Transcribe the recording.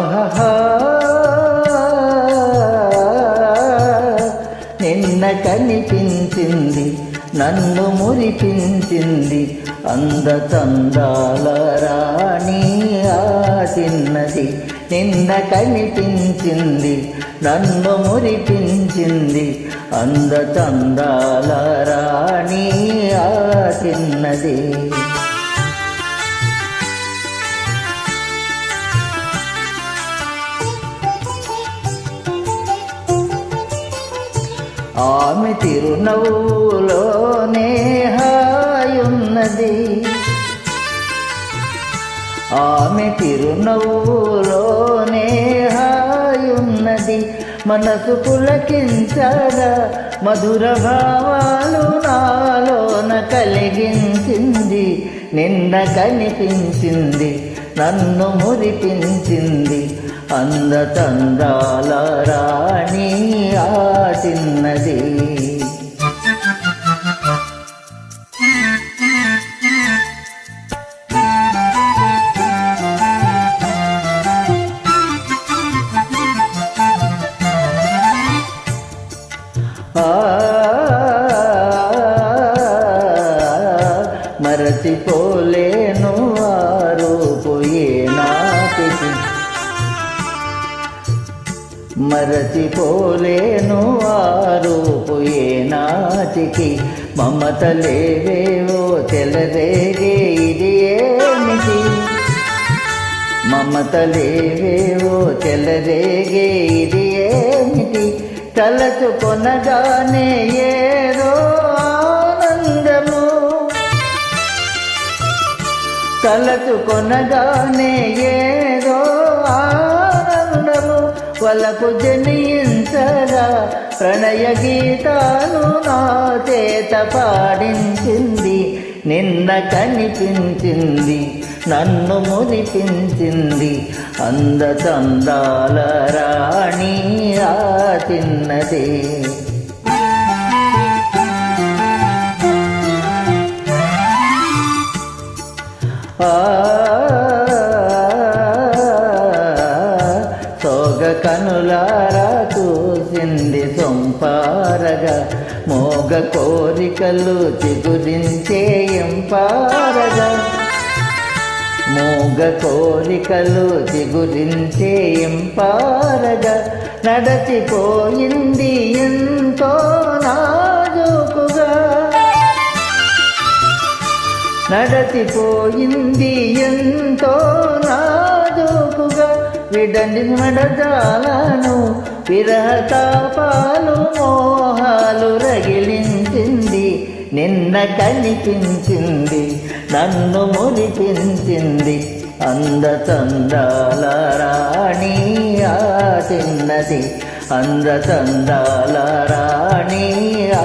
ఆహా నిన్న కనిపించింది నన్ను మురిపించింది అందచందాల రాణి ఆ చిన్నది. నిన్న కనిపించింది నన్ను మురిపించింది అందచందాల రాణి ఆ చిన్నది. ఆమె తిరునవ్వులోనే హాయున్నది, ఆమె తిరునవ్వులోనే హాయున్నది. మనసు పులకించగా మధుర భావాలు నాలోన కలిగించింది. నిన్న కనిపించింది నన్ను మురిపించింది అందచందాల రాణి ఆ చిన్నది. మరచిపోలేను ఆ రూపు ఏనాటికి, మరచిపోలేను ఆ రూపు ఏనాటికి. మమతలేవేవో చెలరేగే ఇది ఏమిటి, మమతలేవేవో చెలరేగే ఇది ఏమిటి. తలచుకొనగానే ఏదో ఆనందము, తలచుకొనగానే ఏదో ఆనందము. వలకు జనించగా ప్రణయ గీతాలు నా చేత పాడించింది. నిన్న కనిపించింది నన్ను మురిపించింది అందచందాల రాణి ఆ చిన్నది. సోగ కనులారా చూసింది సొంపారగా, మోగ కోరికలు చిగురించే ఎంపారగా, మోగ కోరికలు చిగురించే ఎంపారగా. నడచిపోయింది ఎంతో నాజూకుగా, నడచిపోయింది ఎంతో నాజూకుగా. విడని మడజాలను విరహతాపాలు మోహాలు రగిలించింది. నిన్న కనిపించింది నన్ను మురిపించింది అందచందాల రాణి ఆ చిన్నది, అందచందాల రాణి ఆ